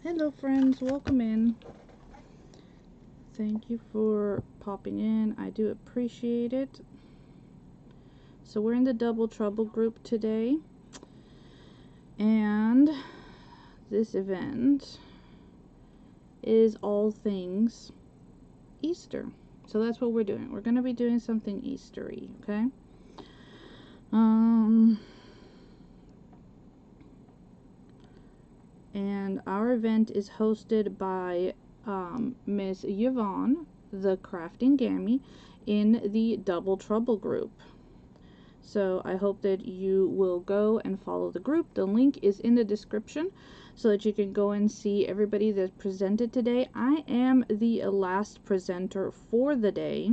Hello friends, welcome in. Thank you for popping in. I do appreciate it. So we're in the Double Trouble group today, and this event is all things Easter. So that's what we're doing. We're going to be doing something Eastery, okay? And our event is hosted by Miss Yvonne, the Crafting Gammy, in the Double Trouble group. So I hope that you will go and follow the group. The link is in the description so that you can go and see everybody that presented today. I am the last presenter for the day.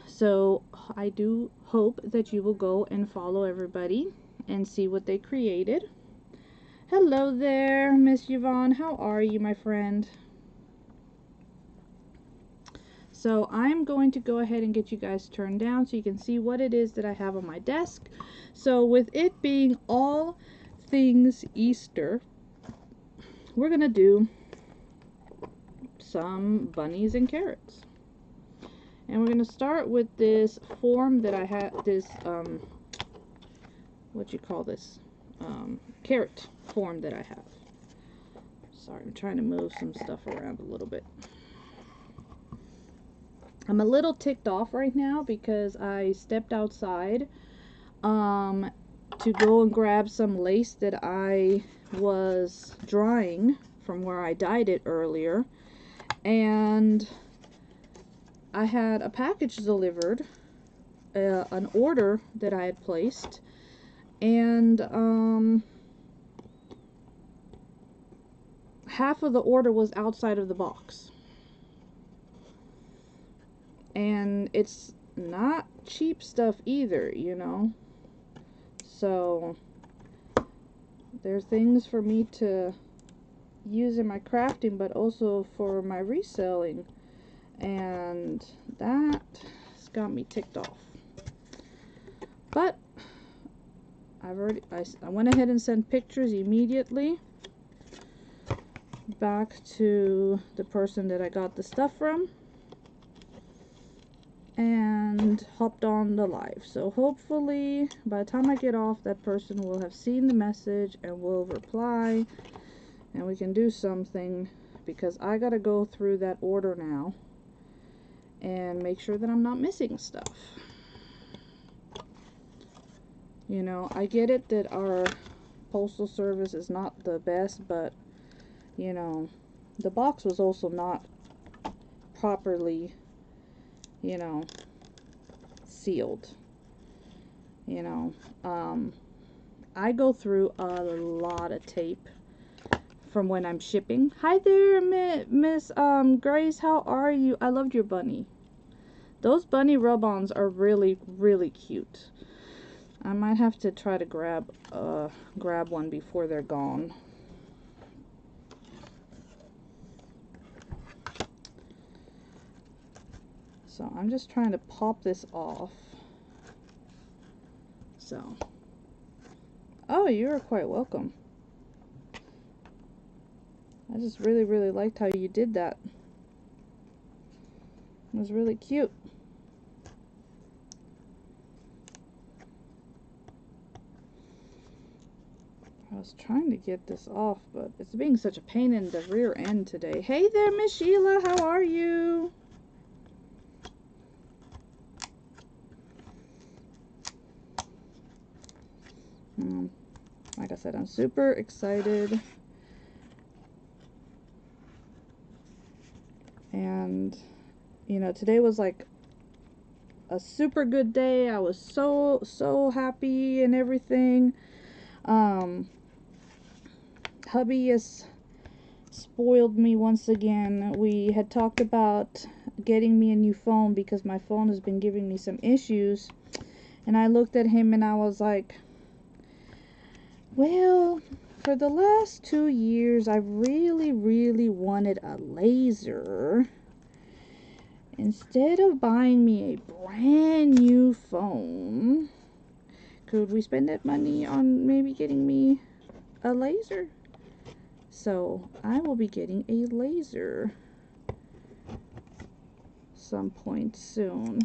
So I do hope that you will go and follow everybody and see what they created. Hello there, Miss Yvonne. How are you, my friend? So I'm going to go ahead and get you guys turned down so you can see what it is that I have on my desk. So with it being all things Easter, we're going to do some bunnies and carrots. And we're going to start with this form that I had, this, carrot form that I have. Sorry, I'm trying to move some stuff around a little bit. I'm a little ticked off right now because I stepped outside to go and grab some lace that I was drying from where I dyed it earlier, and I had a package delivered, an order that I had placed, and half of the order was outside of the box. And it's not cheap stuff either, you know. So there are things for me to use in my crafting, but also for my reselling, and that has got me ticked off. But I went ahead and sent pictures immediately back to the person that I got the stuff from, and hopped on the live. So hopefully by the time I get off, that person will have seen the message and will reply, and we can do something, because I gotta go through that order now and make sure that I'm not missing stuff. You know, I get it that our postal service is not the best, but you know, the box was also not properly, you know, sealed. You know, I go through a lot of tape from when I'm shipping. Hi there, Miss Grace, how are you? I loved your bunny. Those bunny rub-ons are really, really cute. I might have to try to grab one before they're gone. So I'm just trying to pop this off. So, oh, you're quite welcome. I just really, really liked how you did that. It was really cute. I was trying to get this off, but it's being such a pain in the rear end today. Hey there, Miss Sheila, how are you? Like I said, I'm super excited, and you know, today was like a super good day. I was so happy and everything. Hubby has spoiled me once again. We had talked about getting me a new phone because my phone has been giving me some issues, and I looked at him and I was like, well, for the last 2 years, I really wanted a laser. Instead of buying me a brand new phone, could we spend that money on maybe getting me a laser? So I will be getting a laser some point soon.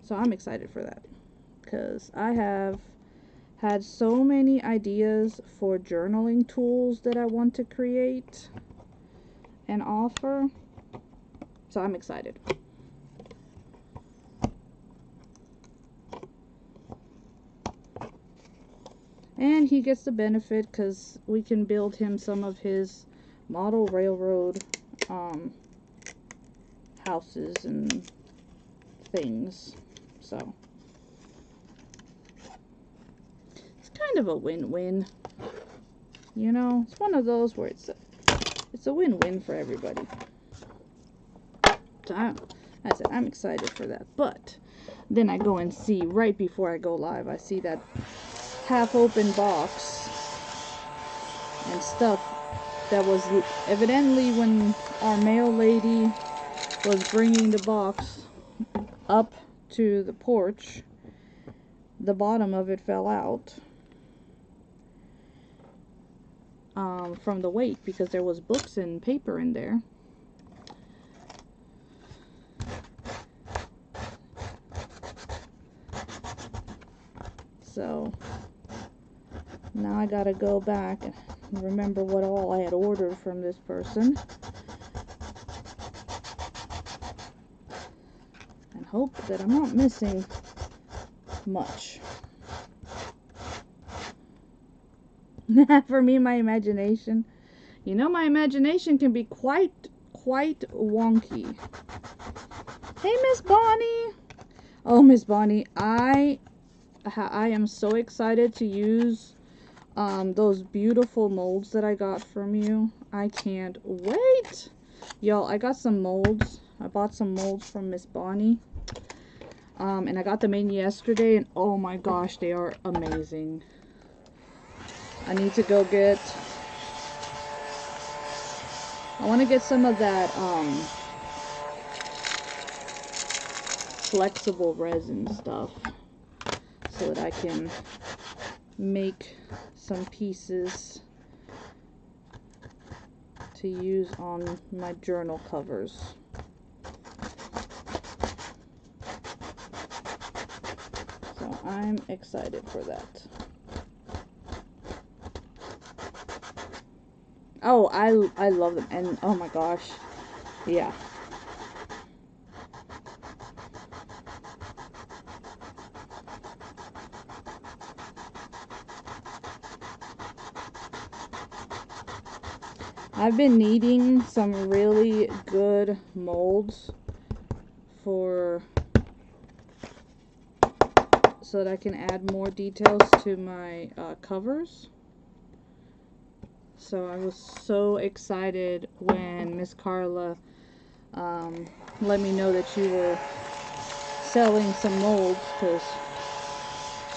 So I'm excited for that, because I have had so many ideas for journaling tools that I want to create and offer. So I'm excited. And he gets the benefit because we can build him some of his model railroad houses and things. So it's kind of a win-win. You know, it's one of those where it's a win-win for everybody. So I'm excited for that. But then I go and see, right before I go live, I see that half-open box and stuff that was evidently, when our mail lady was bringing the box up to the porch, the bottom of it fell out from the weight, because there was books and paper in there. So now I gotta go back and remember what all I had ordered from this person and hope that I'm not missing much. For me, my imagination, you know, my imagination can be quite wonky. Hey, Miss Bonnie. Oh, Miss Bonnie, I am so excited to use those beautiful molds that I got from you. I can't wait. Y'all, I got some molds. I bought some molds from Miss Bonnie. And I got them in yesterday, and oh my gosh, they are amazing. I need to go get, I want to get some of that flexible resin stuff so that I can make some pieces to use on my journal covers. So I'm excited for that. Oh, I love them, and oh my gosh, yeah. I've been needing some really good molds so that I can add more details to my covers. So I was so excited when Miss Carla let me know that you were selling some molds, because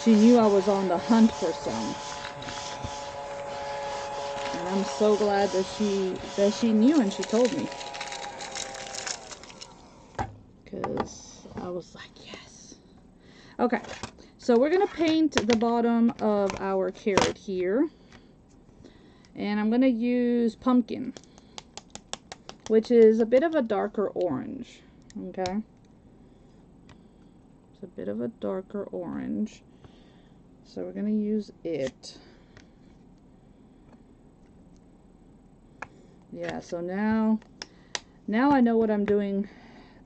she knew I was on the hunt for some. And I'm so glad that she knew and she told me, because I was like, yes. Okay, so we're gonna paint the bottom of our carrot here. And I'm going to use pumpkin, which is a bit of a darker orange. Okay? It's a bit of a darker orange. So we're going to use it. Yeah, so now I know what I'm doing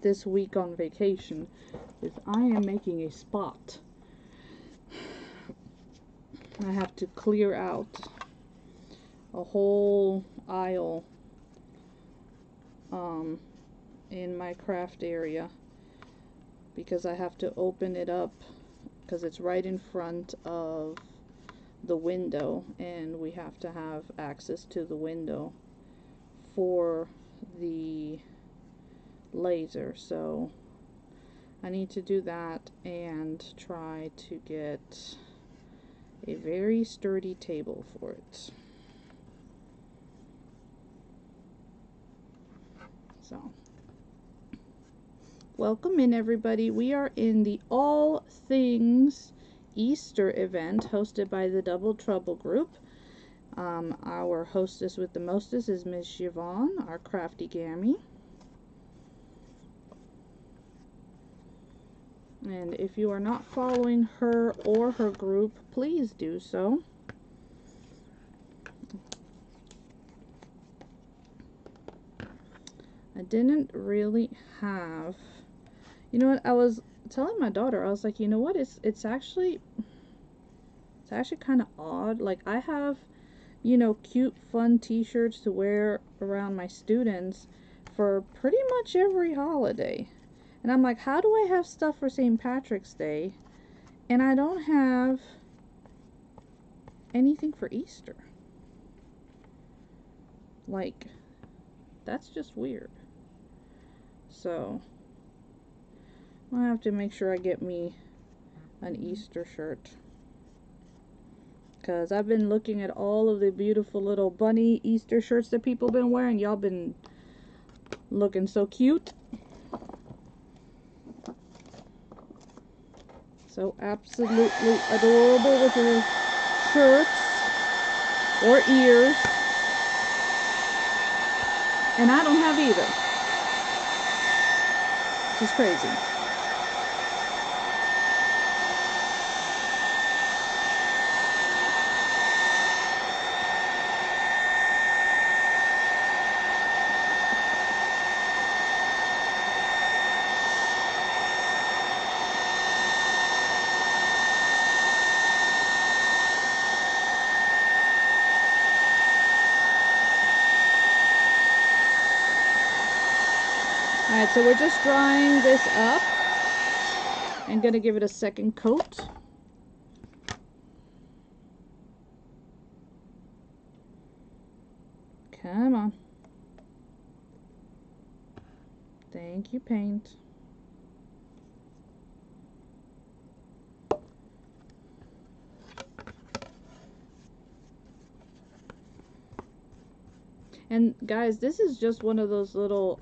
this week on vacation, is I am making a spot. I have to clear out a whole aisle in my craft area, because I have to open it up, because it's right in front of the window, and we have to have access to the window for the laser. So I need to do that and try to get a very sturdy table for it. So, welcome in, everybody. We are in the All Things Easter event hosted by the Double Trouble group. Our hostess with the mostest is Miss Siobhan, our crafty gammy. And if you are not following her or her group, please do so. I didn't really have, you know what, I was telling my daughter, I was like, you know what, it's actually kind of odd. Like, I have, you know, cute fun t-shirts to wear around my students for pretty much every holiday. And I'm like, how do I have stuff for St. Patrick's Day and I don't have anything for Easter? Like, that's just weird. So I have to make sure I get me an Easter shirt, because I've been looking at all of the beautiful little bunny Easter shirts that people been wearing. Y'all been looking so cute. So absolutely adorable with your shirts or ears. And I don't have either. Which is crazy. Alright, so we're just drying this up and gonna give it a second coat. Come on. Thank you, paint. And guys, this is just one of those little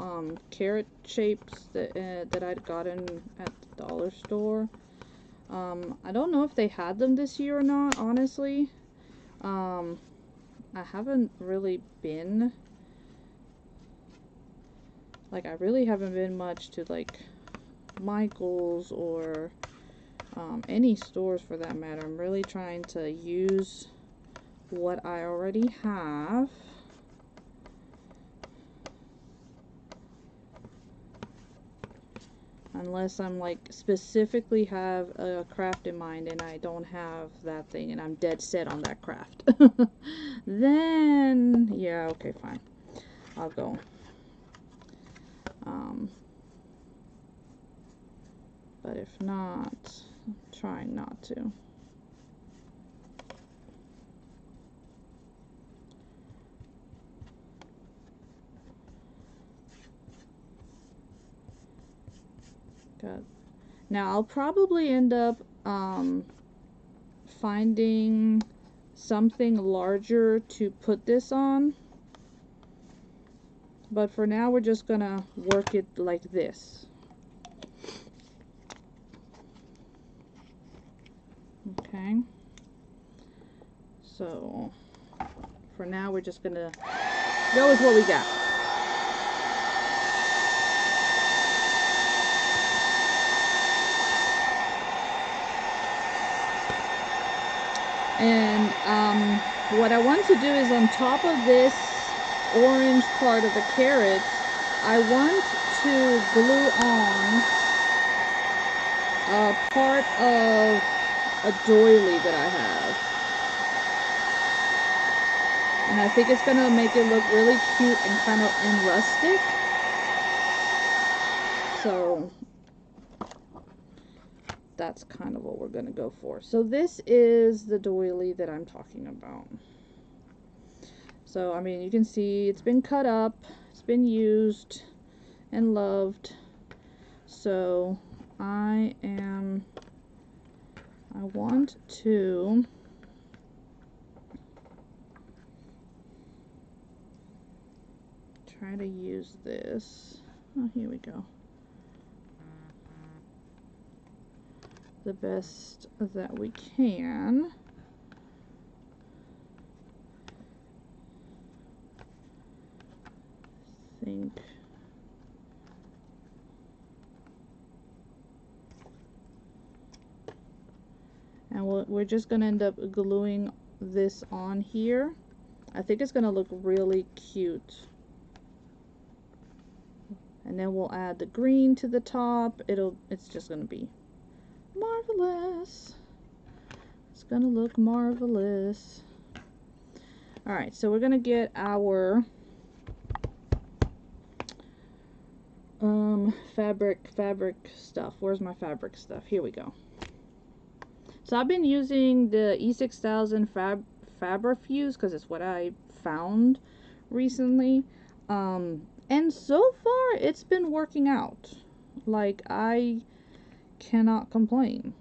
carrot shapes that I'd gotten at the dollar store. I don't know if they had them this year or not, honestly. I haven't really been, like, I really haven't been much to, like, Michael's or any stores for that matter. I'm really trying to use what I already have. Unless I'm like specifically have a craft in mind and I don't have that thing and I'm dead set on that craft. Then, yeah, okay, fine. I'll go. But if not, I'm trying not to. Good. Now I'll probably end up finding something larger to put this on, but for now we're just gonna work it like this. Okay, so for now we're just gonna go with what we got. And what I want to do is on top of this orange part of the carrots, I want to glue on a part of a doily that I have. And I think it's going to make it look really cute and kind of rustic. So that's kind of what we're going to go for. So this is the doily that I'm talking about. So, I mean, you can see it's been cut up, it's been used and loved. So I want to try to use this. Oh, here we go. The best that we can. And we're just going to end up gluing this on here. I think it's going to look really cute. And then we'll add the green to the top. It's just going to be marvelous. It's going to look marvelous. Alright, so we're going to get our fabric stuff. Where's my fabric stuff? Here we go. So I've been using the E6000 Fabrifuse because it's what I found recently. And so far it's been working out. Like, I cannot complain.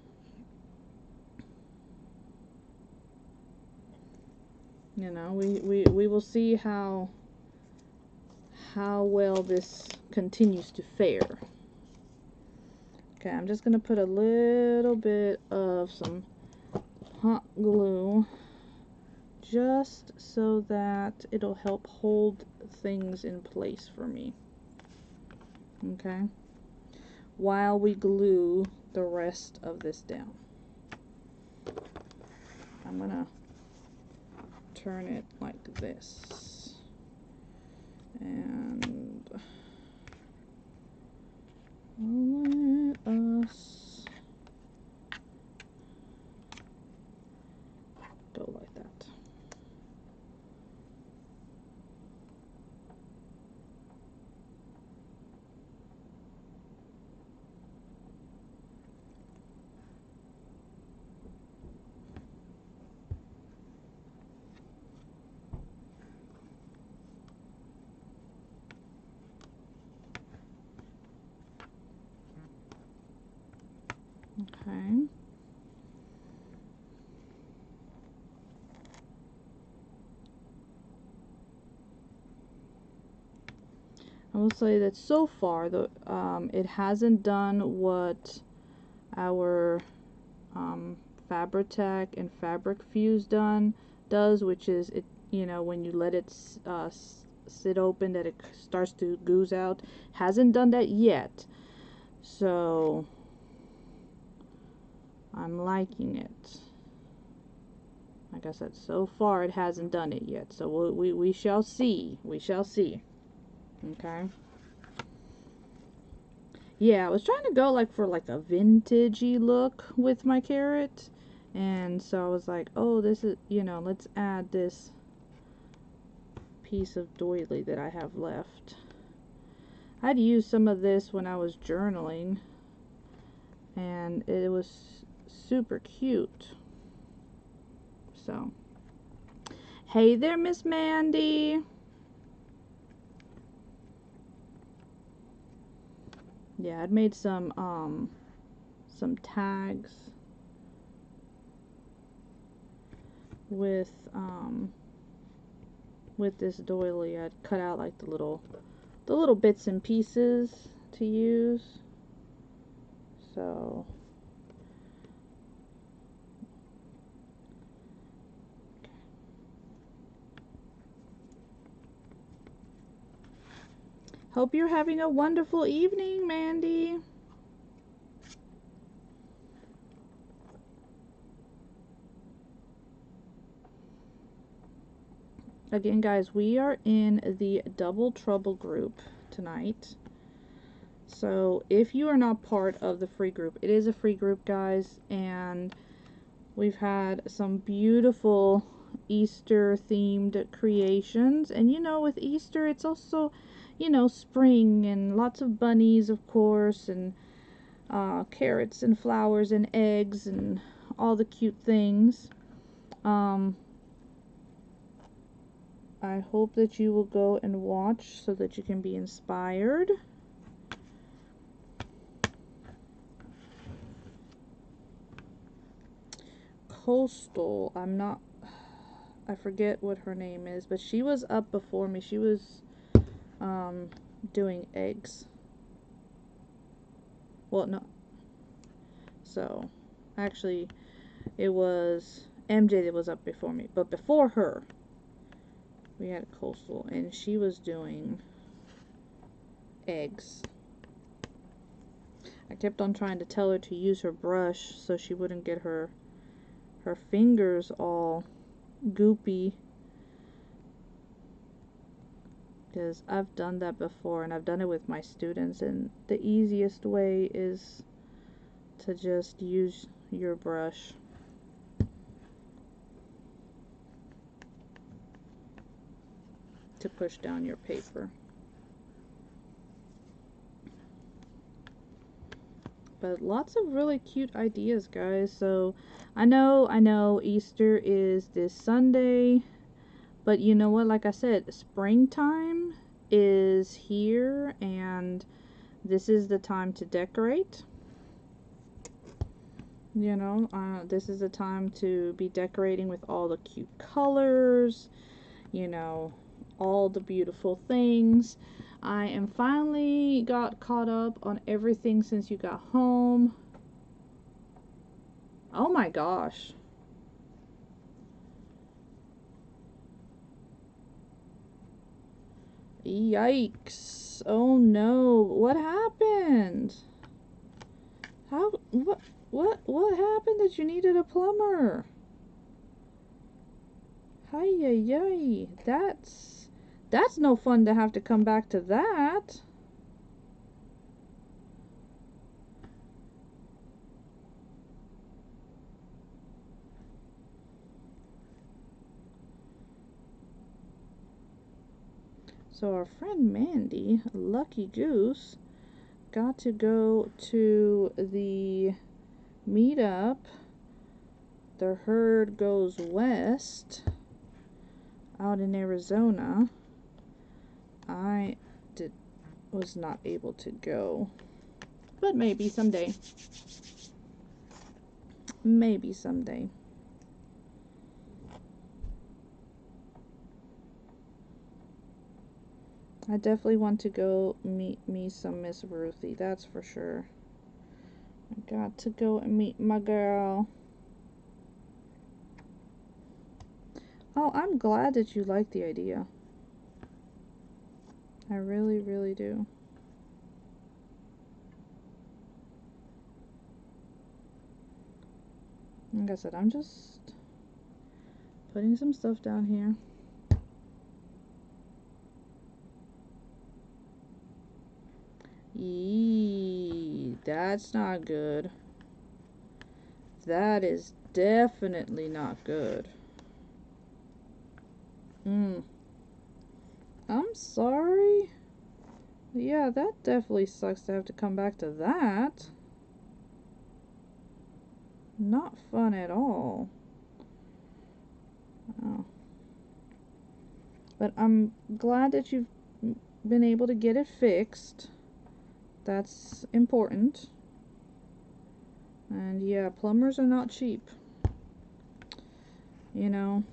You know, we will see how well this continues to fare. Okay, I'm just gonna put a little bit of some hot glue just so that it'll help hold things in place for me. Okay, while we glue the rest of this down. I'm gonna turn it like this, and let us go like that. Okay. I will say that so far it hasn't done what our Fabri-Tac and Fabric-Fuse does, which is it, you know, when you let it sit open, that it starts to ooze out. Hasn't done that yet, so I'm liking it. Like I said, so far it hasn't done it yet, so we shall see. We shall see. Okay. Yeah, I was trying to go like for like a vintagey look with my carrot, and so I was like, oh, this is, you know, let's add this piece of doily that I have left. I'd used some of this when I was journaling, and it was super cute. So, hey there, Miss Mandy. Yeah, I'd made some tags with this doily. I'd cut out like the little bits and pieces to use. So hope you're having a wonderful evening, Mandy. Again, guys, we are in the Double Trouble group tonight. So if you are not part of the free group, it is a free group, guys, and we've had some beautiful Easter themed creations. And you know, with Easter, it's also, you know, spring and lots of bunnies, of course, and carrots and flowers and eggs and all the cute things. I hope that you will go and watch so that you can be inspired. Coastal, I forget what her name is, but she was up before me. She was doing eggs. Well, no. So, actually, it was MJ that was up before me. But before her, we had Coastal, and she was doing eggs. I kept on trying to tell her to use her brush so she wouldn't get her her fingers all goopy. Because I've done that before, and I've done it with my students, and the easiest way is to just use your brush. To push down your paper. But lots of really cute ideas, guys. So I know Easter is this Sunday, but you know what, like I said, springtime is here, and this is the time to decorate. You know, this is the time to be decorating with all the cute colors, you know, all the beautiful things. I am finally got caught up on everything since you got home. Oh my gosh. Yikes. Oh no. What happened? What happened that you needed a plumber? Hi-yi-yi. That's no fun to have to come back to that. So our friend Mandy, Lucky Goose, got to go to the meetup. The herd goes west out in Arizona. I was not able to go, but maybe someday. Maybe someday. I definitely want to go meet me some Miss Ruthie, that's for sure. I got to go and meet my girl. Oh, I'm glad that you like the idea. I really, really do. Like I said, I'm just putting some stuff down here. Eee, that's not good. That is definitely not good. I'm sorry. Yeah, that definitely sucks to have to come back to that. Not fun at all. Oh. But I'm glad that you've been able to get it fixed. That's important. And yeah, plumbers are not cheap. You know.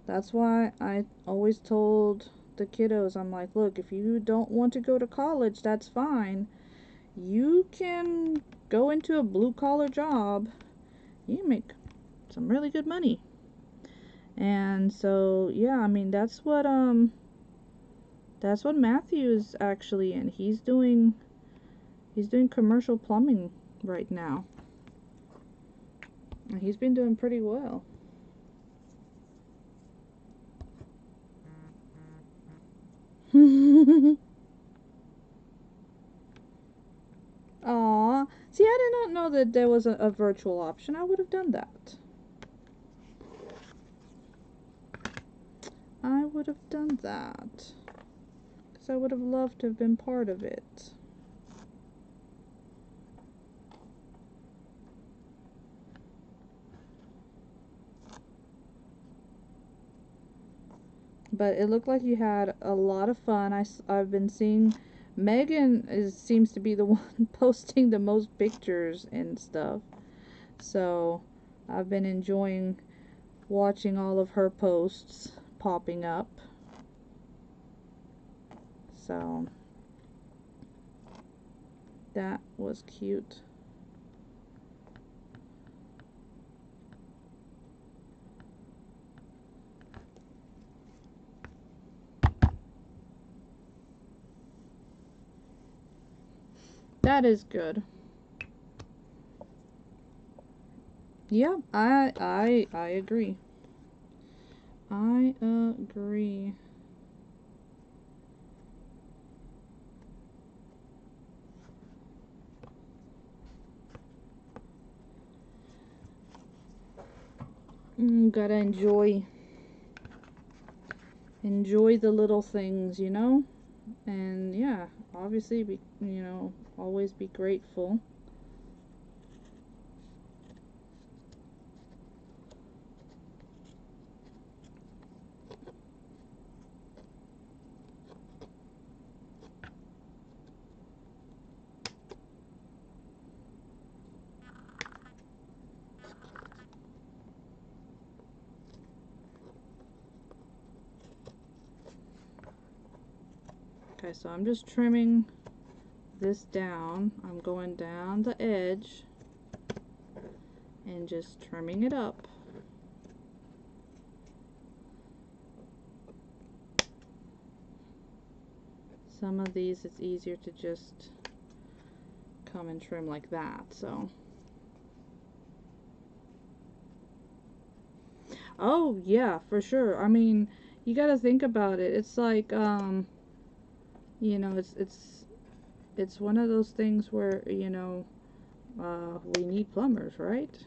That's why I always told the kiddos, I'm like, look, if you don't want to go to college, that's fine. You can go into a blue-collar job. You can make some really good money. And so, yeah, I mean, that's what Matthew is actually in. He's doing commercial plumbing right now. And he's been doing pretty well. Aw. See, I did not know that there was a virtual option. I would have done that. I would have done that. Because I would have loved to have been part of it. But it looked like you had a lot of fun. I've been seeing Megan seems to be the one posting the most pictures and stuff. So I've been enjoying watching all of her posts popping up. So that was cute. That is good. Yeah, I agree. I agree. Gotta enjoy the little things, you know? And yeah, obviously be, always be grateful. Okay, so I'm just trimming this down. I'm going down the edge and just trimming it up. Some of these it's easier to just come and trim like that, so. Oh, yeah, for sure. I mean, you gotta think about it. It's like, it's one of those things where, we need plumbers, right?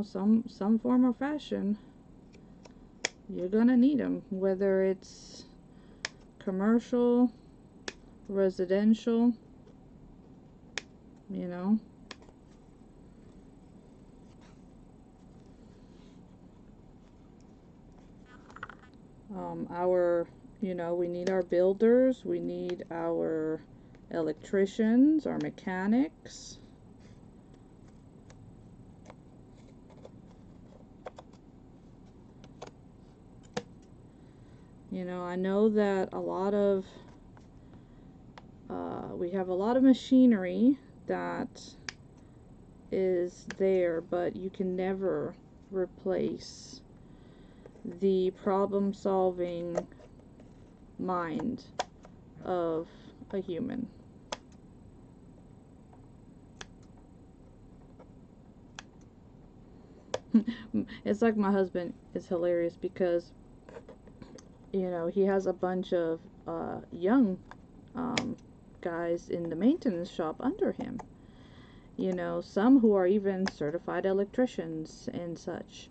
Some form or fashion, you're gonna need them, whether it's commercial, residential, you know. We need our builders, we need our electricians, our mechanics. I know that we have a lot of machinery that is there, but you can never replace the problem-solving mind of a human. It's like my husband is hilarious because he has a bunch of young guys in the maintenance shop under him. Some who are even certified electricians and such.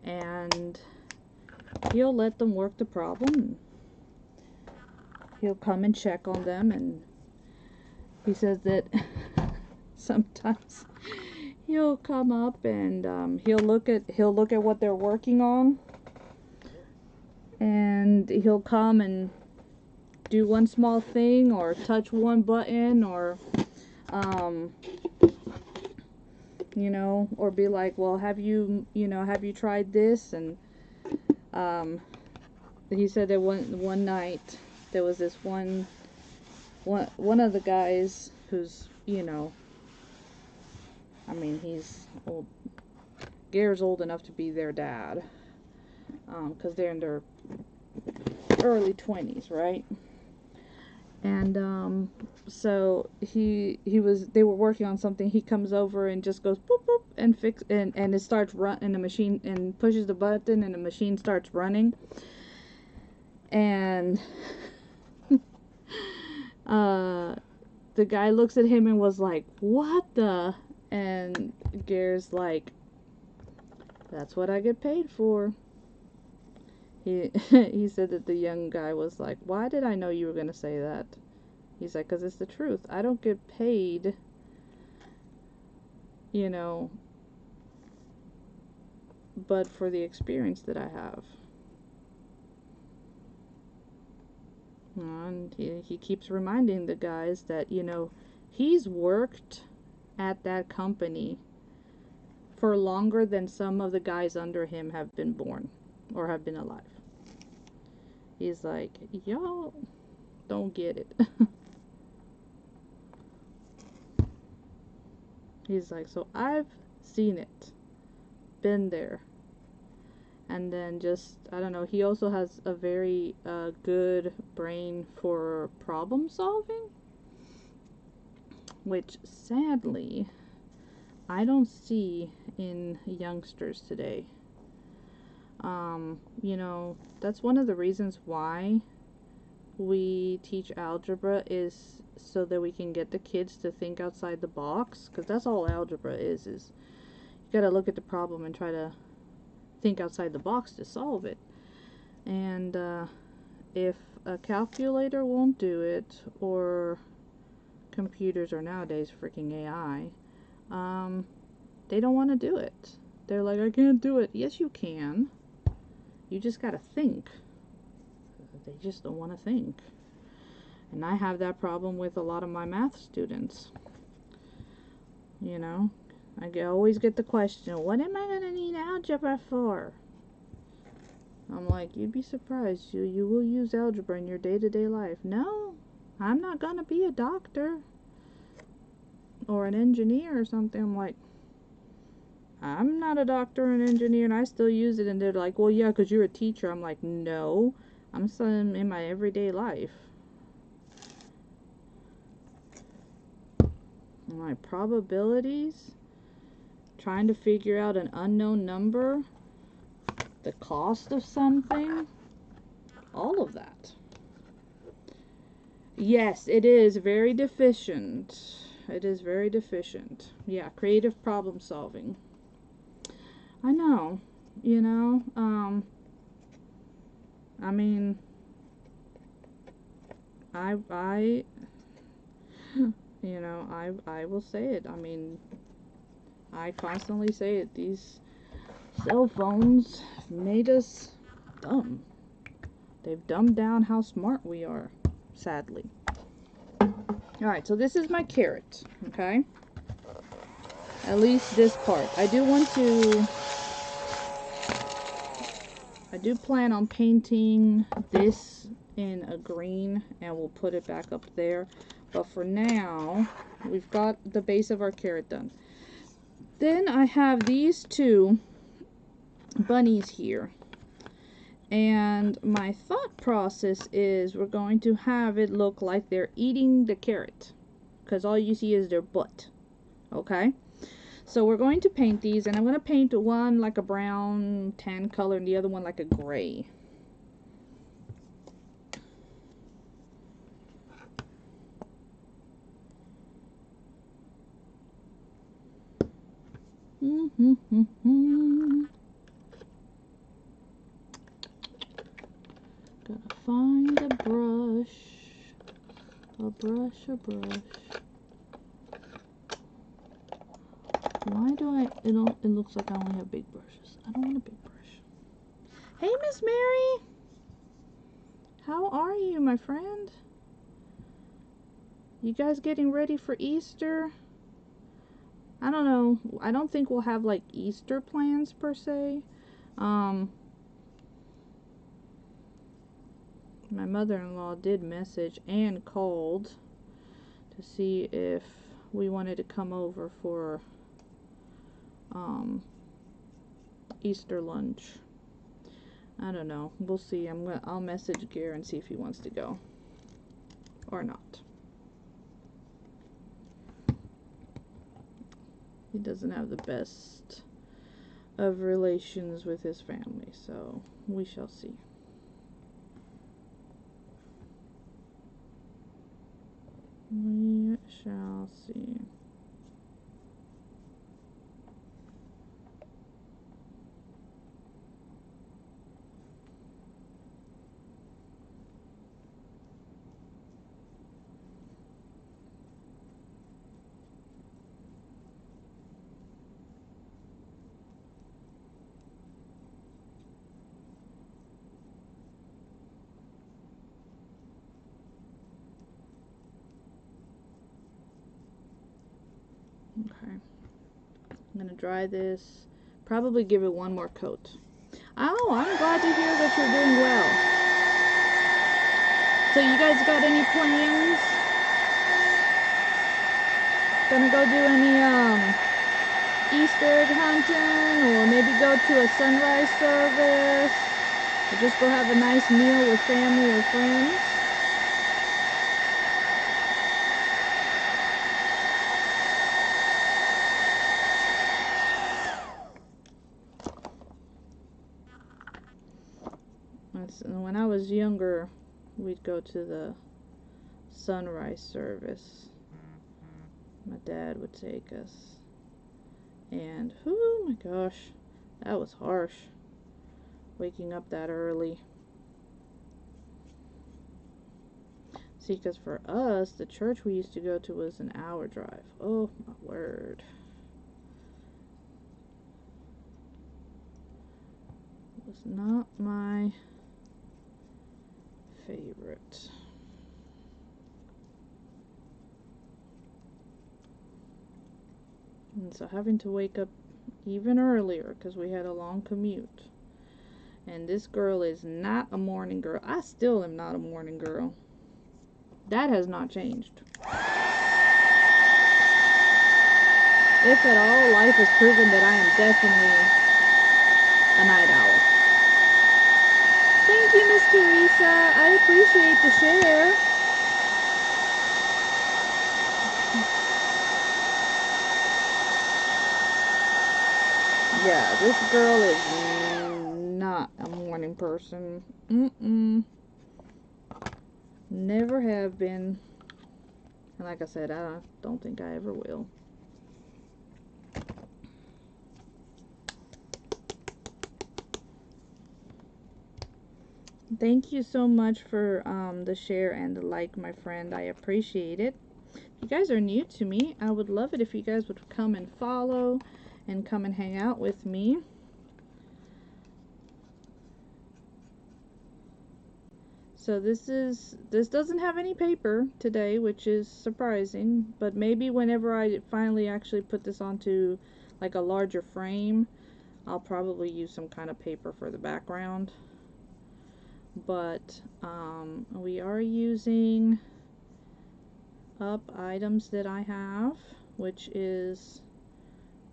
And he'll let them work the problem. He'll come and check on them, and he says that sometimes he'll come up and he'll look at what they're working on, and he'll come and do one small thing or touch one button or or be like, well, have you tried this? And he said that one night there was this one of the guys who's I mean, he's old. Gare's old enough to be their dad, because they're in their early 20s, right? And so they were working on something. He comes over and just goes boop boop and it starts and the machine, and pushes the button and the machine starts running. And the guy looks at him and was like, "What the?" And Gare's like, "That's what I get paid for." He said that the young guy was like, "Why did I know you were going to say that?" He's like, "'Cause it's the truth. I don't get paid, but for the experience that I have." And he keeps reminding the guys that, he's worked at that company for longer than some of the guys under him have been born or have been alive. He's like, y'all don't get it. He's like, so I've seen it, been there. And then just, I don't know, he also has a very good brain for problem solving, which sadly I don't see in youngsters today. You know, that's one of the reasons why we teach algebra, is so that we can get the kids to think outside the box, because that's all algebra is you gotta look at the problem and try to think outside the box to solve it. And if a calculator won't do it, or computers, or nowadays freaking AI, they don't want to do it. They're like, I can't do it. Yes, you can. You just gotta think. They just don't want to think. And I have that problem with a lot of my math students. You know, I always get the question, what am I going to need algebra for? I'm like, you'd be surprised. You will use algebra in your day-to-day life. No, I'm not going to be a doctor or an engineer or something. I'm like, I'm not a doctor or an engineer, and I still use it. And they're like, well, yeah, because you're a teacher. I'm like, no, I'm still in my everyday life. My probabilities, trying to figure out an unknown number, the cost of something, all of that. Yes, it is very deficient. It is very deficient. Yeah, creative problem solving. I know, you know, I mean, you know, I will say it. I mean, I constantly say it. These cell phones made us dumb. They've dumbed down how smart we are, sadly. Alright, so this is my carrot, okay? At least this part. I do plan on painting this in a green, and we'll put it back up there. But for now, we've got the base of our carrot done. Then I have these two bunnies here. And my thought process is we're going to have it look like they're eating the carrot, because all you see is their butt. Okay? So we're going to paint these, and I'm going to paint one like a brown tan color and the other one like a gray. Gotta find a brush. A brush. Why do it looks like I only have big brushes. I don't want a big brush. Hey, Miss Mary! How are you, my friend? You guys getting ready for Easter? I don't know. I don't think we'll have like Easter plans per se. My mother-in-law did message and called to see if we wanted to come over for Easter lunch. I don't know. We'll see. I'll message Gare and see if he wants to go or not. He doesn't have the best of relations with his family, so we shall see. We shall see. Okay, I'm gonna dry this, probably give it one more coat. Oh, I'm glad to hear that you're doing well. So you guys got any plans? Gonna go do any Easter egg hunting, or maybe go to a sunrise service, or just go have a nice meal with family or friends? younger, we'd go to the sunrise service. My dad would take us. And, oh my gosh, that was harsh. Waking up that early. See, because for us, the church we used to go to was an hour drive. Oh, my word. It was not my favorite. And so having to wake up even earlier because we had a long commute. And this girl is not a morning girl. I still am not a morning girl. That has not changed. If at all, life has proven that I am definitely a night owl. Thank you, Miss Teresa. I appreciate the share. Yeah, this girl is not a morning person. Never have been. And like I said, I don't think I ever will. Thank you so much for the share and the like, my friend. I appreciate it. If you guys are new to me, I would love it if you guys would come and follow and come and hang out with me. So this doesn't have any paper today, which is surprising, but maybe whenever I finally actually put this onto like a larger frame, I'll probably use some kind of paper for the background. But we are using up items that I have, which is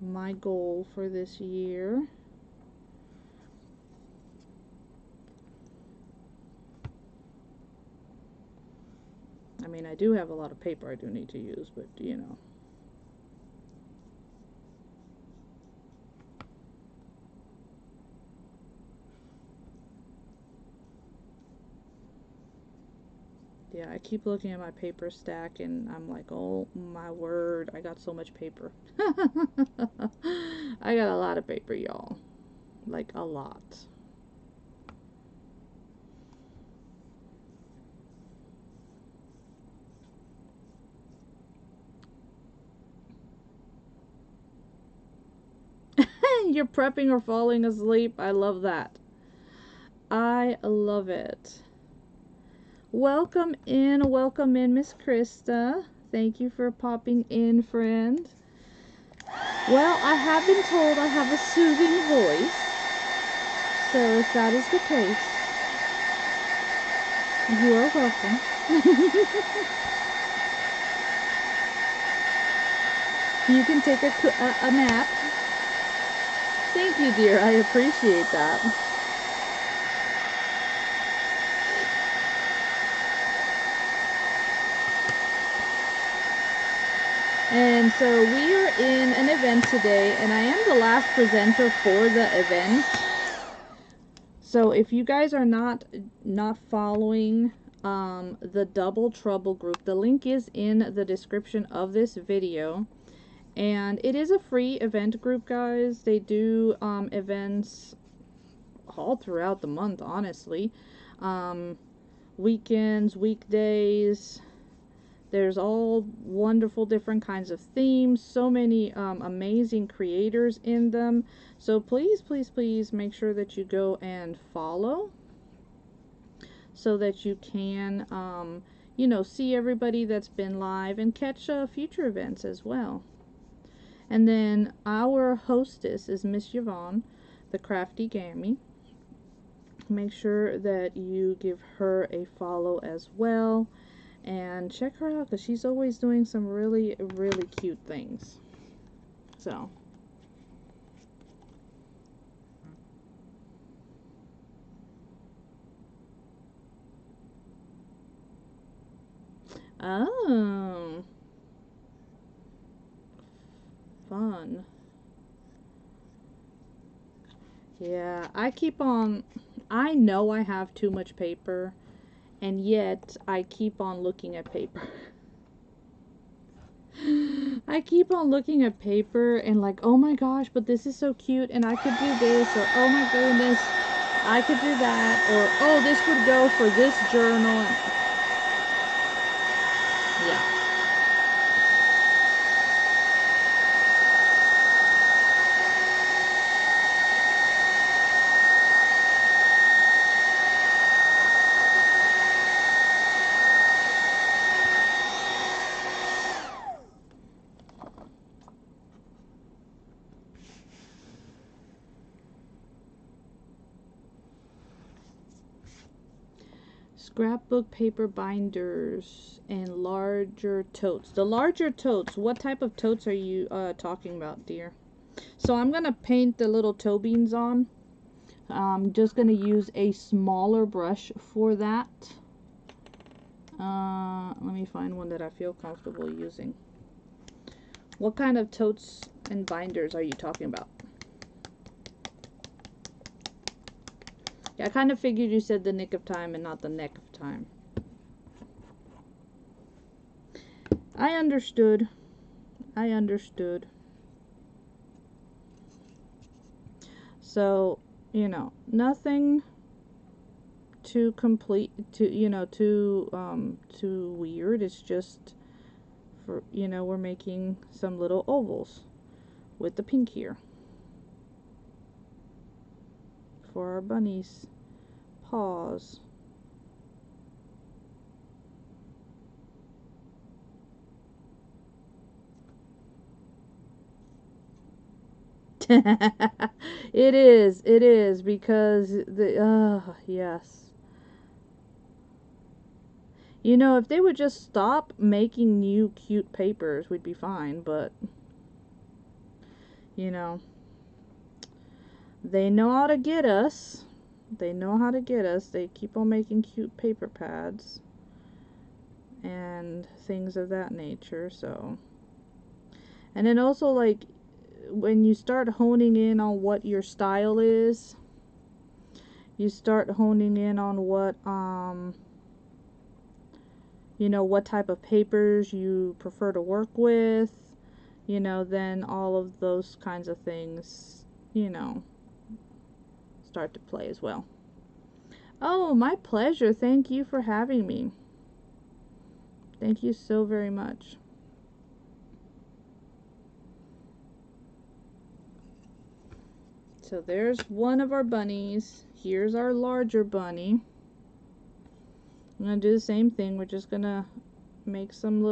my goal for this year. I mean, I do have a lot of paper I do need to use, but you know. Yeah, I keep looking at my paper stack and I'm like, oh my word, I got so much paper. I got a lot of paper, y'all. Like a lot. You're prepping or falling asleep. I love that. I love it. Welcome in, Miss Krista. Thank you for popping in, friend. Well, I have been told I have a soothing voice. So if that is the case, you are welcome. You can take a nap. Thank you, dear. I appreciate that. And so we are in an event today, and I am the last presenter for the event. So if you guys are not following the Double Trouble group, the link is in the description of this video. And it is a free event group, guys. They do events all throughout the month, honestly. Weekends, weekdays. There's all wonderful different kinds of themes. So many amazing creators in them. So please, please, please make sure that you go and follow so that you can, you know, see everybody that's been live and catch future events as well. And then our hostess is Miss Yvonne, the Crafty Gammy. Make sure that you give her a follow as well. And check her out because she's always doing some really, really cute things. So. Oh. Fun. Yeah, I know I have too much paper and yet I keep on looking at paper. I keep on looking at paper and like, oh my gosh, but this is so cute and I could do this, or oh my goodness, I could do that, or oh, this would go for this journal. And yeah. Scrapbook paper binders and larger totes. The larger totes, what type of totes are you talking about, dear? So I'm going to paint the little toe beans on. I'm just going to use a smaller brush for that. Let me find one that I feel comfortable using. What kind of totes and binders are you talking about? I kind of figured you said the nick of time and not the neck of time. I understood. I understood. So, you know, nothing too complete, too weird. It's just for, we're making some little ovals with the pink here for our bunnies' paws. It is because yes. If they would just stop making new cute papers, we'd be fine, but they know how to get us. They know how to get us. They keep on making cute paper pads and things of that nature, so. And then also, like, when you start honing in on what your style is, you start honing in on what what type of papers you prefer to work with, then all of those kinds of things, start to play as well. Oh, my pleasure. Thank you for having me. Thank you so very much. So there's one of our bunnies. Here's our larger bunny. I'm going to do the same thing. We're just going to make some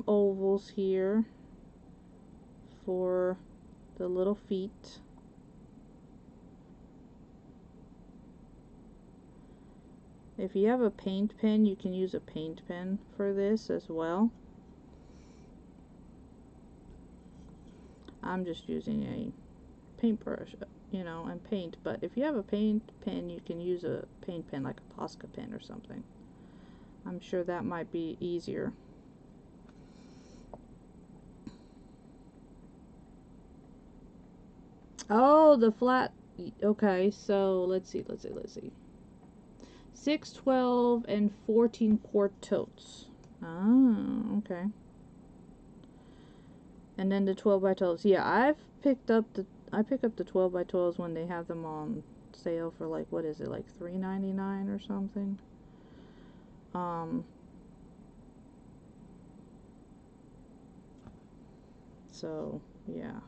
ovals here for the little feet. If you have a paint pen, you can use a paint pen for this as well. I'm just using a paintbrush, and paint, but if you have a paint pen, you can use a paint pen like a Posca pen or something. I'm sure that might be easier. Oh, the flat. Okay, so let's see. 6, 12, and 14 quart totes. Oh, okay. And then the 12 by 12s. Yeah, I pick up the 12 by 12s when they have them on sale for, like, what is it, like $3.99 or something. So yeah.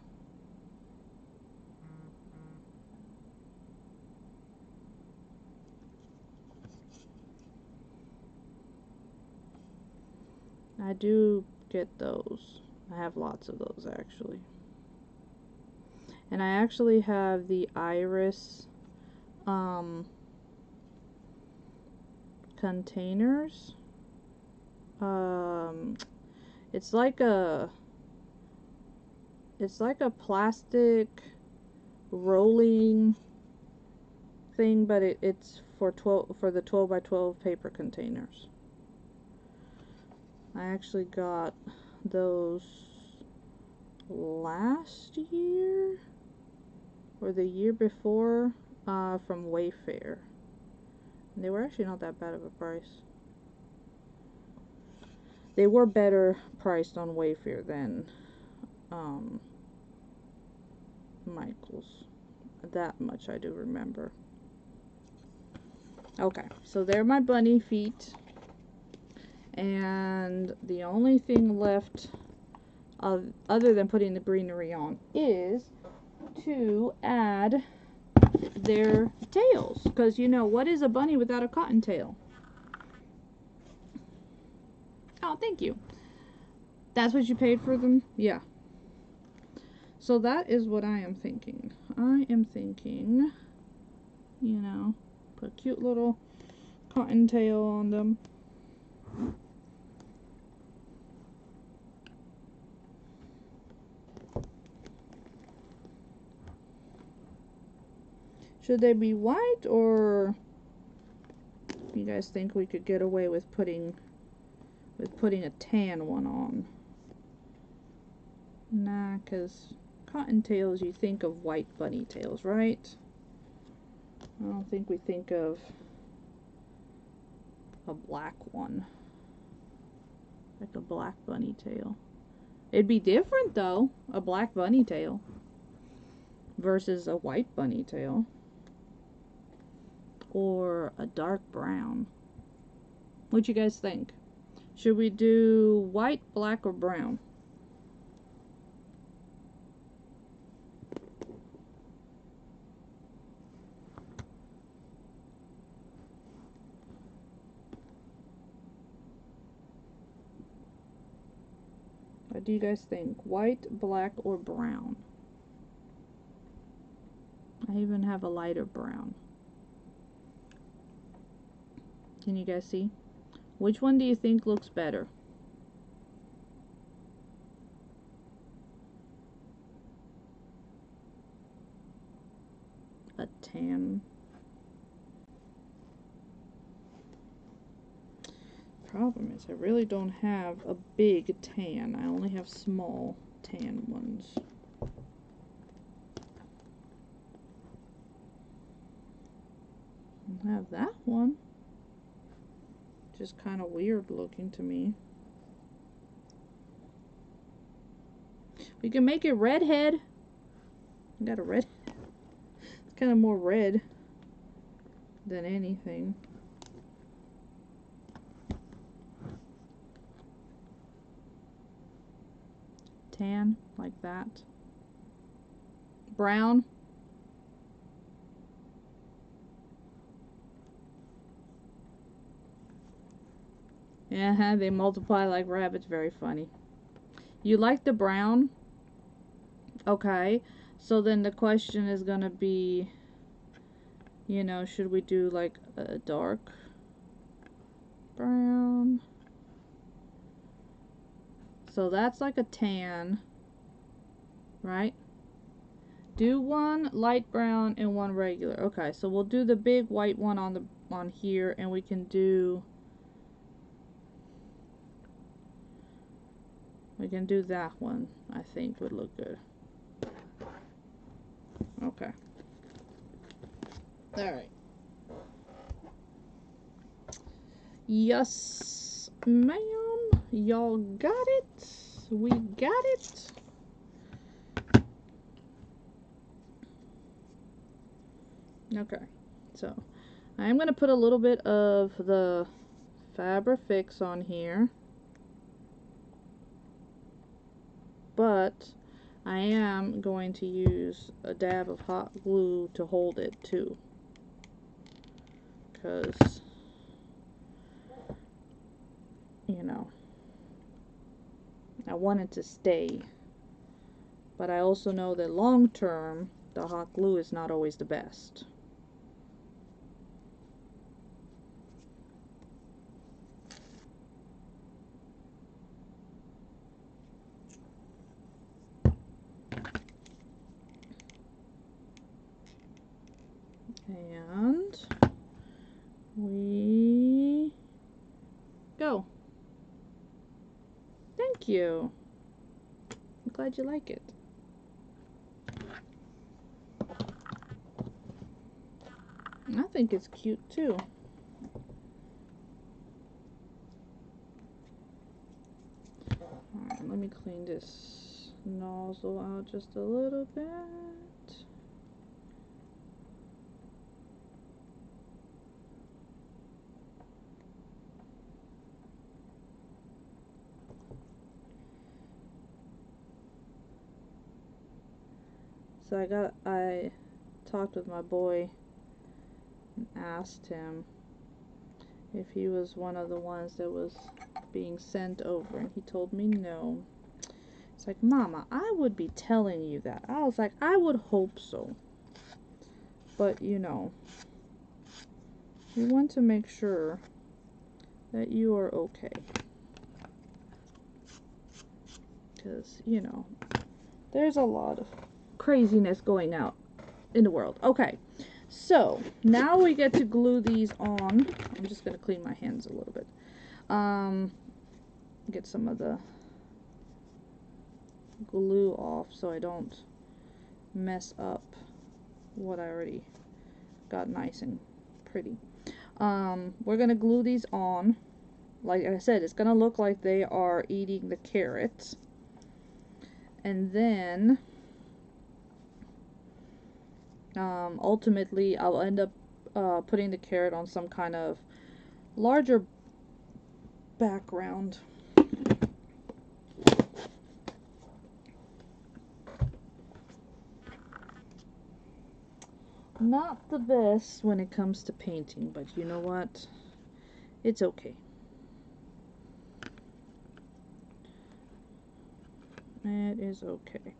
I do get those. I have lots of those, actually. And I actually have the iris containers. It's like a plastic rolling thing, but it's for the 12 by 12 paper containers. I actually got those last year or the year before from Wayfair. And they were actually not that bad of a price. They were better priced on Wayfair than Michael's. That much I do remember. Okay, so they're my bunny feet. And the only thing left other than putting the greenery on is to add their tails. Because, you know, what is a bunny without a cottontail? Oh, thank you. That's what you paid for them? Yeah. So that is what I am thinking. I am thinking, you know, put a cute little cottontail on them. Should they be white, or you guys think we could get away with putting a tan one on? Nah, because cottontails, you think of white bunny tails, right? I don't think we think of a black one. Like a black bunny tail. It'd be different though, a black bunny tail versus a white bunny tail. Or a dark brown. What you guys think? Should we do white, black, or brown? What do you guys think? White, black, or brown? I even have a lighter brown. Can you guys see? Which one do you think looks better? A tan. Problem is, I really don't have a big tan. I only have small tan ones. I have that one. Just kind of weird looking to me. We can make it redhead. I got a red. It's kind of more red than anything. Tan, like that. Brown. Yeah, they multiply like rabbits. Very funny. You like the brown? Okay. So then the question is gonna be, you know, should we do like a dark brown? So that's like a tan, right? Do one light brown and one regular. Okay, so we'll do the big white one on here, and we can do that one. I think would look good. Okay. All right. Yes, ma'am. Y'all got it. We got it. Okay. So, I'm going to put a little bit of the Fabrifix on here. But I am going to use a dab of hot glue to hold it too, because, you know, I want it to stay, but I also know that long term the hot glue is not always the best. And we go. Thank you. I'm glad you like it. I think it's cute too. let me clean this nozzle out just a little bit. So I talked with my boy and asked him if he was one of the ones that was being sent over, and he told me no. It's like, Mama, I would be telling you that. I was like, I would hope so. But, you know, we want to make sure that you are okay. Because, you know, there's a lot of craziness going out in the world. Okay, so now we get to glue these on. I'm just going to clean my hands a little bit. Get some of the glue off so I don't mess up what I already got nice and pretty. We're gonna glue these on. Like I said, it's gonna look like they are eating the carrots, and then ultimately I'll end up putting the carrot on some kind of larger background. Not the best when it comes to painting, but you know what? It's okay. It is okay.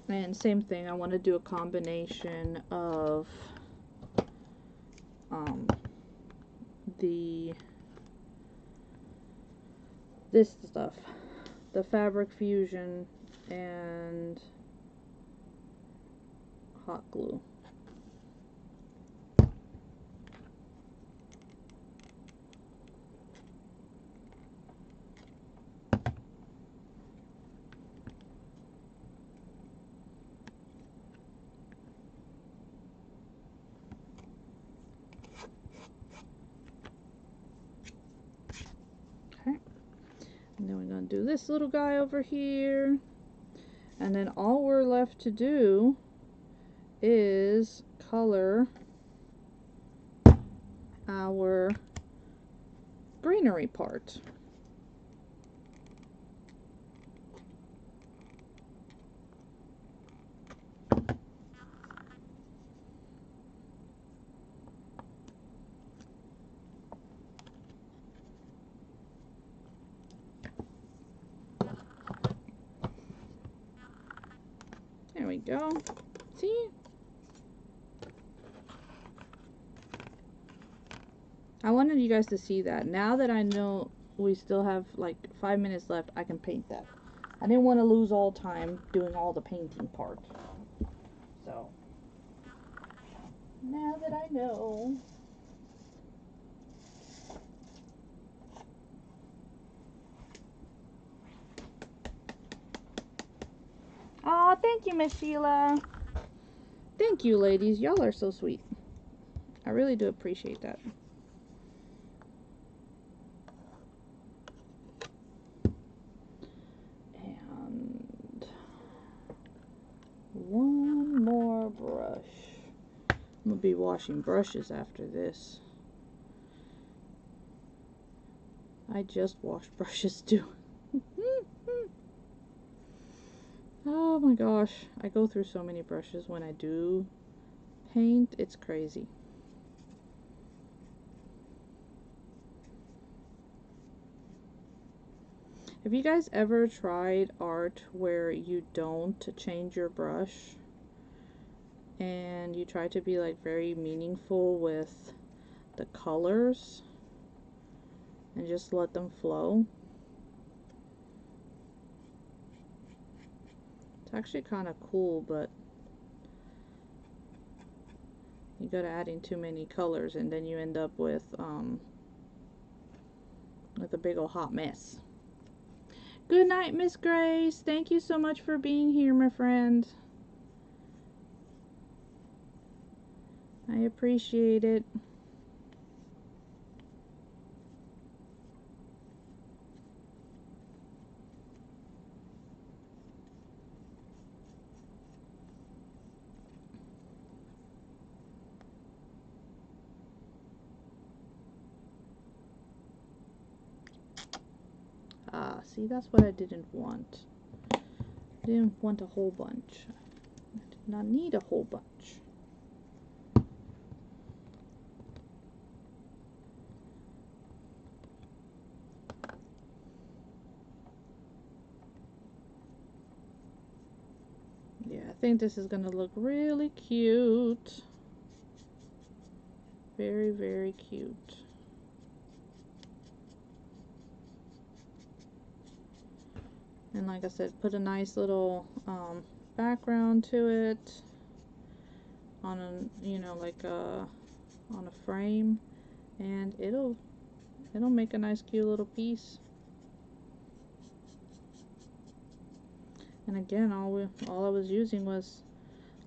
And same thing, I want to do a combination of this stuff, the fabric fusion and hot glue. And then we're going to do this little guy over here. And then all we're left to do is color our greenery part. There we go. See? I wanted you guys to see that. Now that I know we still have like 5 minutes left, I can paint that. I didn't want to lose all time doing all the painting part. So, now that I know. Aw, thank you, Miss Sheila. Thank you, ladies. Y'all are so sweet. I really do appreciate that. And one more brush. I'm gonna be washing brushes after this. I just washed brushes too. Oh my gosh, I go through so many brushes when I do paint. It's crazy. Have you guys ever tried art where you don't change your brush and you try to be like very meaningful with the colors and just let them flow? It's actually kind of cool, but you gotta add in too many colors and then you end up with a big old hot mess. Good night, Miss Grace. Thank you so much for being here, my friend. I appreciate it. Ah, see, that's what I didn't want. I didn't want a whole bunch. I did not need a whole bunch. Yeah, I think this is gonna look really cute. Very, very cute. And like I said, put a nice little background to it on a, you know, like on a frame, and it'll make a nice cute little piece. And again, all I was using was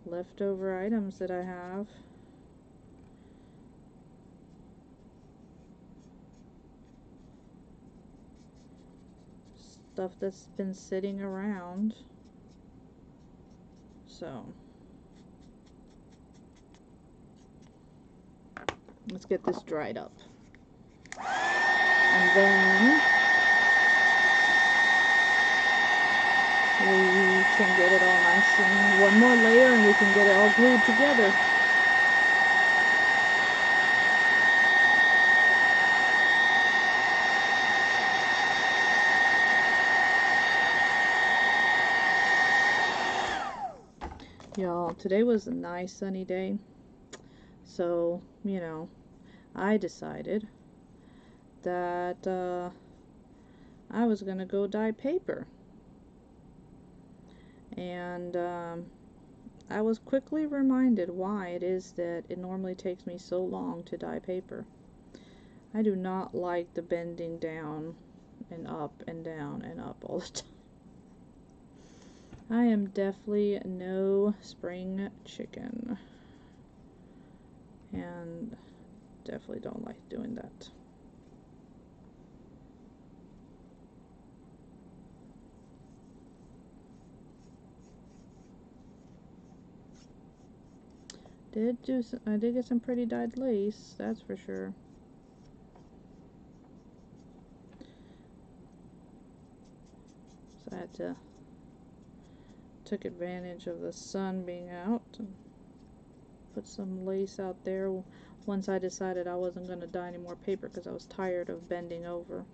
leftover items that I have. Stuff that's been sitting around. So let's get this dried up. And then we can get it all nice and one more layer and we can get it all glued together. Y'all, today was a nice sunny day, so, you know, I decided that I was gonna go dye paper. And I was quickly reminded why it is that it normally takes me so long to dye paper. I do not like the bending down and up and down and up all the time. I am definitely no spring chicken, and definitely don't like doing that. I did get some pretty dyed lace, that's for sure. So I had to took advantage of the sun being out and put some lace out there once I decided I wasn't going to dye any more paper because I was tired of bending over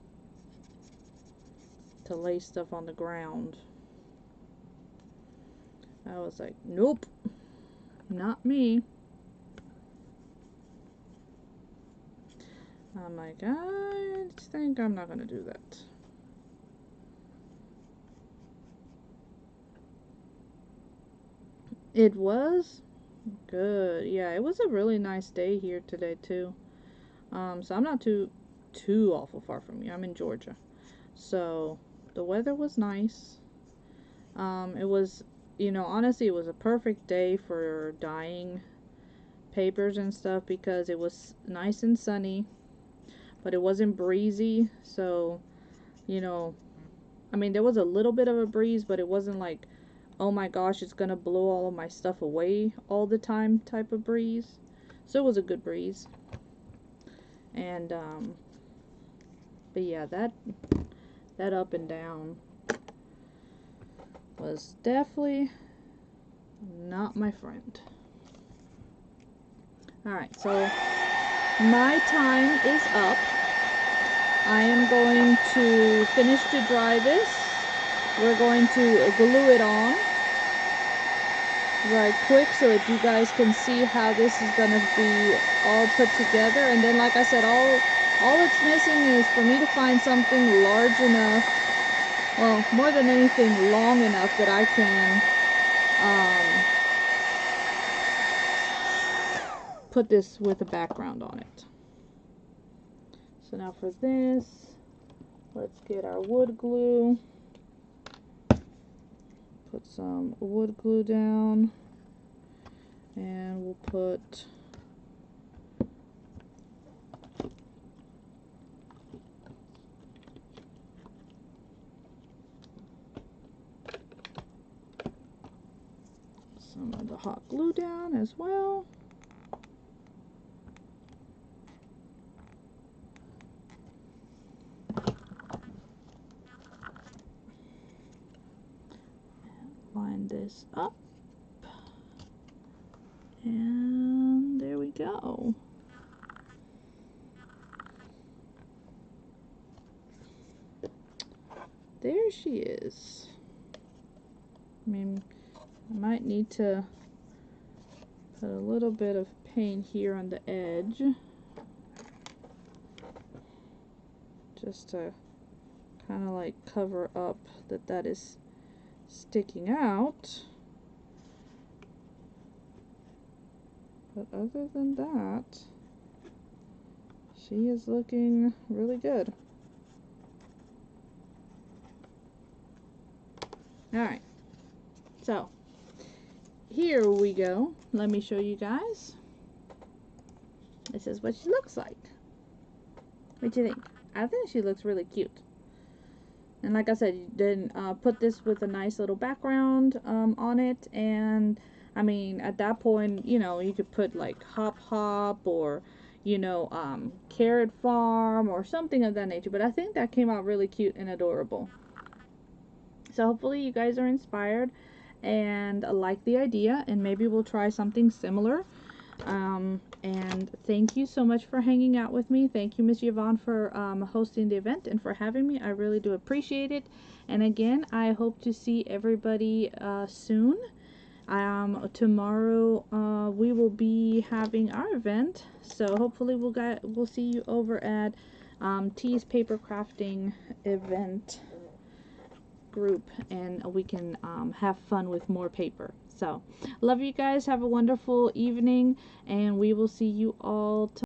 to lay stuff on the ground. I was like, nope, not me. I'm like, I think I'm not going to do that. It was good. Yeah, it was a really nice day here today too. So I'm not too awful far from you. I'm in Georgia. So the weather was nice. It was, you know, honestly, it was a perfect day for dyeing papers and stuff because it was nice and sunny, but it wasn't breezy. So, you know, I mean, there was a little bit of a breeze, but it wasn't like, oh my gosh, it's gonna blow all of my stuff away all the time type of breeze. So it was a good breeze. And, but yeah, that up and down was definitely not my friend. Alright, so my time is up. I am going to finish to dry this. We're going to glue it on right quick so that you guys can see how this is going to be all put together. And then, like I said, all it's missing is for me to find something large enough, well, more than anything, long enough that I can put this with a background on it. So now for this, let's get our wood glue. Put some wood glue down, and we'll put glue down as well. Line this up. And there we go. There she is. I mean, I might need to put a little bit of paint here on the edge, just to kind of like cover up that is sticking out. But other than that, she is looking really good. Alright, so here we go. Let me show you guys. This is what she looks like. What do you think? I think she looks really cute. And like I said, you didn't put this with a nice little background on it. And I mean, at that point, you know, you could put like Hop Hop or, you know, Carrot Farm or something of that nature. But I think that came out really cute and adorable. So hopefully you guys are inspired and like the idea, and maybe we'll try something similar. And thank you so much for hanging out with me. Thank you, Miss Yvonne, for hosting the event and for having me. I really do appreciate it. And again, I hope to see everybody soon. Tomorrow we will be having our event, so hopefully we'll see you over at T's Paper Crafting event group, and we can have fun with more paper. So love you guys, have a wonderful evening, and we will see you all tomorrow.